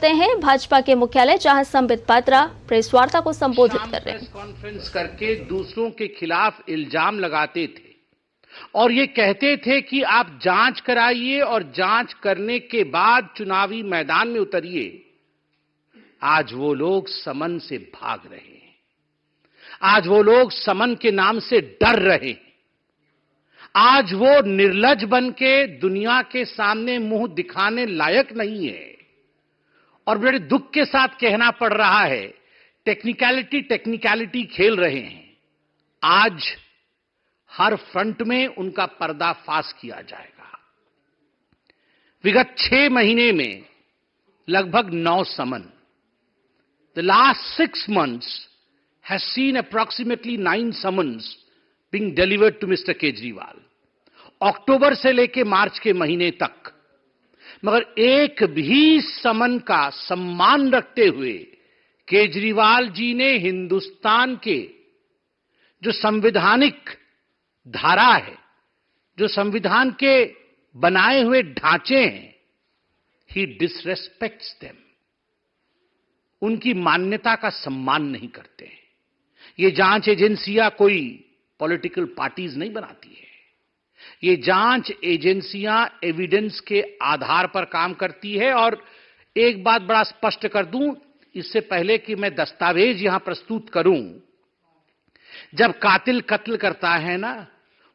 करते हैं भाजपा के मुख्यालय, जहां संबित पात्रा प्रेस वार्ता को संबोधित कर रहे हैं। प्रेस कॉन्फ्रेंस करके दूसरों के खिलाफ इल्जाम लगाते थे और ये कहते थे कि आप जांच कराइए और जांच करने के बाद चुनावी मैदान में उतरिए। आज वो लोग समन से भाग रहे हैं, आज वो लोग समन के नाम से डर रहे हैं, आज वो निर्लज बन के दुनिया के सामने मुंह दिखाने लायक नहीं है। और बड़े दुख के साथ कहना पड़ रहा है, टेक्निकलिटी खेल रहे हैं। आज हर फ्रंट में उनका पर्दाफाश किया जाएगा। विगत 6 महीने में लगभग 9 समन। The last 6 months has seen approximately 9 summons being delivered to Mr. Kejriwal, अक्टूबर से लेकर मार्च के महीने तक। मगर एक भी समन का सम्मान रखते हुए केजरीवाल जी ने हिंदुस्तान के जो संवैधानिक धारा है, जो संविधान के बनाए हुए ढांचे हैं, ही डिसरेस्पेक्ट्स देम, उनकी मान्यता का सम्मान नहीं करते हैं। ये जांच एजेंसियां कोई पॉलिटिकल पार्टीज नहीं बनाती है। ये जांच एजेंसियां एविडेंस के आधार पर काम करती है। और एक बात बड़ा स्पष्ट कर दूं, इससे पहले कि मैं दस्तावेज यहां प्रस्तुत करूं, जब कातिल कत्ल करता है ना,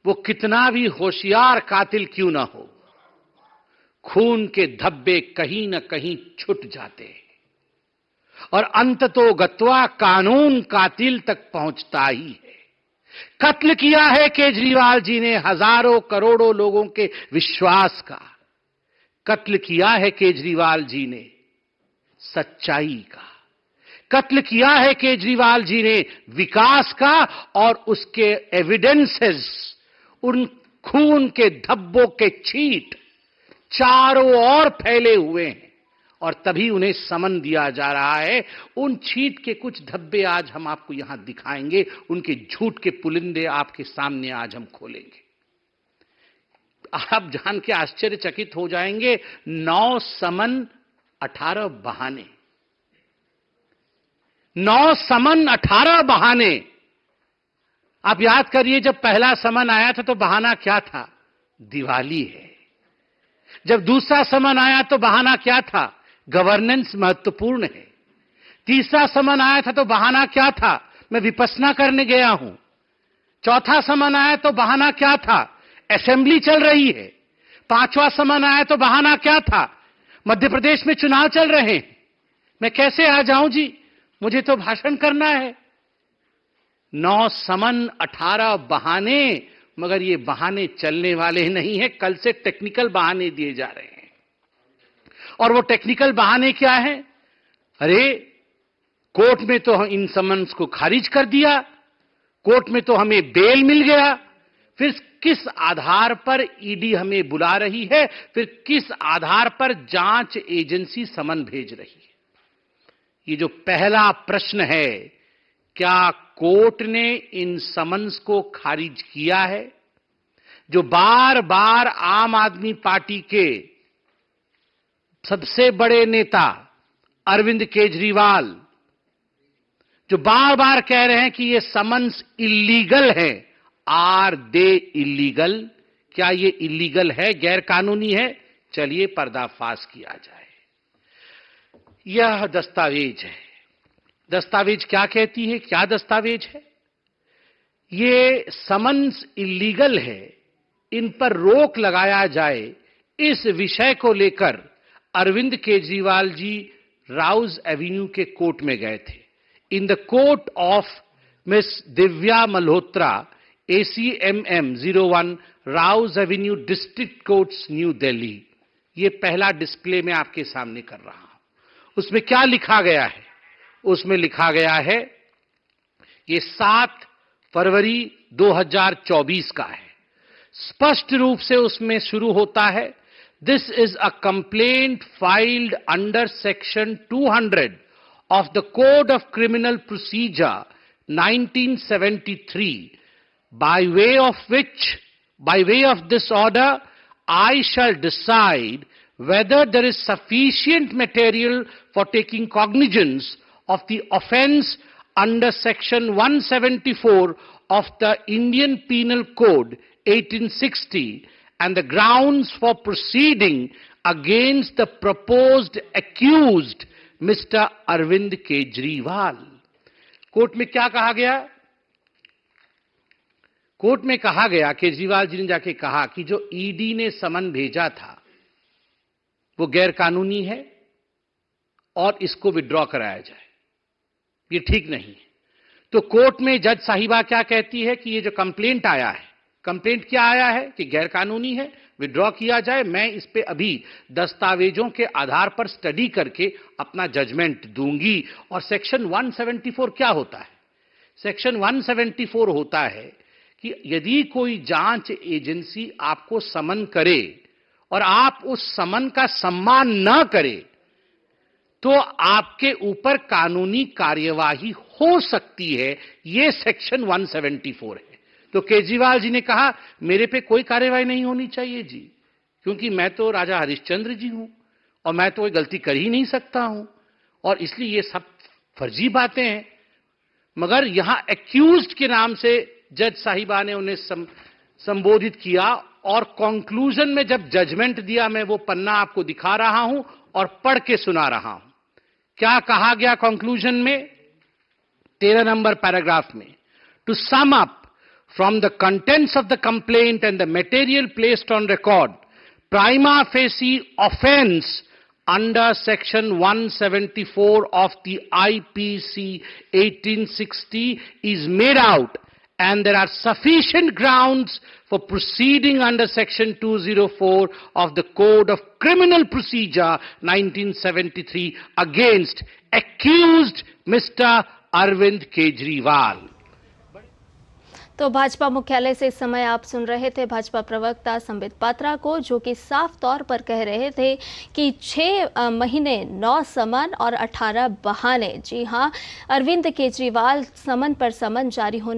वो कितना भी होशियार कातिल क्यों ना हो, खून के धब्बे कहीं न कहीं छुट जाते हैं और अंततो गत्वा कानून कातिल तक पहुंचता ही है। कत्ल किया है केजरीवाल जी ने हजारों करोड़ों लोगों के विश्वास का। कत्ल किया है केजरीवाल जी ने सच्चाई का। कत्ल किया है केजरीवाल जी ने विकास का। और उसके एविडेंसेस, उन खून के धब्बों के छींट चारों ओर फैले हुए हैं और तभी उन्हें समन दिया जा रहा है। उन छींट के कुछ धब्बे आज हम आपको यहां दिखाएंगे, उनके झूठ के पुलिंदे आपके सामने आज हम खोलेंगे। आप जान के आश्चर्यचकित हो जाएंगे, 9 समन 18 बहाने। 9 समन 18 बहाने। आप याद करिए, जब पहला समन आया था तो बहाना क्या था? दिवाली है। जब दूसरा समन आया तो बहाना क्या था? गवर्नेंस महत्वपूर्ण है। तीसरा समन आया था तो बहाना क्या था? मैं विपश्यना करने गया हूं। चौथा समन आया तो बहाना क्या था? असेंबली चल रही है। 5वां समन आया तो बहाना क्या था? मध्य प्रदेश में चुनाव चल रहे हैं, मैं कैसे आ जाऊं जी, मुझे तो भाषण करना है। 9 समन 18 बहाने। मगर ये बहाने चलने वाले नहीं है। कल से टेक्निकल बहाने दिए जा रहे हैं। और वो टेक्निकल बहाने क्या है? अरे, कोर्ट में तो इन समन्स को खारिज कर दिया, कोर्ट में तो हमें बेल मिल गया, फिर किस आधार पर ईडी हमें बुला रही है? फिर किस आधार पर जांच एजेंसी समन भेज रही है? ये जो पहला प्रश्न है, क्या कोर्ट ने इन समन्स को खारिज किया है? जो बार बार आम आदमी पार्टी के सबसे बड़े नेता अरविंद केजरीवाल जो बार बार कह रहे हैं कि ये समन्स इल्लीगल है। Are they illegal? क्या ये इल्लीगल है, गैर कानूनी है? चलिए पर्दाफाश किया जाए। यह दस्तावेज है। दस्तावेज क्या कहती है? क्या दस्तावेज है? ये समन्स इल्लीगल है, इन पर रोक लगाया जाए, इस विषय को लेकर अरविंद केजरीवाल जी राउज एवेन्यू के कोर्ट में गए थे। In the court of miss Divya Malhotra, ACMM 01, Rouse Avenue, district courts, new Delhi. ये पहला डिस्प्ले में आपके सामने कर रहा हूं। उसमें क्या लिखा गया है? उसमें लिखा गया है, ये 7 फरवरी 2024 का है। स्पष्ट रूप से उसमें शुरू होता है, this is a complaint filed under section 200 of the Code of Criminal Procedure 1973, by way of this order, I shall decide whether there is sufficient material for taking cognizance of the offence under section 174 of the Indian Penal Code 1860 and the grounds for proceeding against the proposed accused Mr. Arvind Kejriwal. Court में क्या कहा गया? Court में कहा गया, केजरीवाल जी ने जाके कहा कि जो ईडी ने समन भेजा था वो गैर कानूनी है और इसको विड्रॉ कराया जाए, ये ठीक नहीं है। तो कोर्ट में जज साहिबा क्या कहती है कि ये जो कंप्लेंट आया है, कंप्लेंट क्या आया है कि गैर कानूनी है, विड्रॉ किया जाए। मैं इस पे अभी दस्तावेजों के आधार पर स्टडी करके अपना जजमेंट दूंगी। और सेक्शन 174 क्या होता है? सेक्शन 174 होता है कि यदि कोई जांच एजेंसी आपको समन करे और आप उस समन का सम्मान न करें तो आपके ऊपर कानूनी कार्यवाही हो सकती है। यह सेक्शन 174 है। तो केजरीवाल जी ने कहा मेरे पे कोई कार्यवाही नहीं होनी चाहिए जी, क्योंकि मैं तो राजा हरिश्चंद्र जी हूं और मैं तो कोई गलती कर ही नहीं सकता हूं, और इसलिए ये सब फर्जी बातें हैं। मगर यहां एक्यूज्ड के नाम से जज साहिबा ने उन्हें संबोधित किया और कंक्लूजन में जब जजमेंट दिया, मैं वो पन्ना आपको दिखा रहा हूं और पढ़ के सुना रहा हूं। क्या कहा गया कंक्लूजन में? 13 नंबर पैराग्राफ में, to sum up from the contents of the complaint and the material placed on record, prima facie offence under section 174 of the IPC 1860 is made out, and there are sufficient grounds for proceeding under section 204 of the Code of Criminal Procedure 1973 against accused Mr. Arvind Kejriwal. तो भाजपा मुख्यालय से इस समय आप सुन रहे थे भाजपा प्रवक्ता संबित पात्रा को, जो कि साफ तौर पर कह रहे थे कि 6 महीने 9 समन और 18 बहाने। जी हां, अरविंद केजरीवाल समन पर समन जारी होने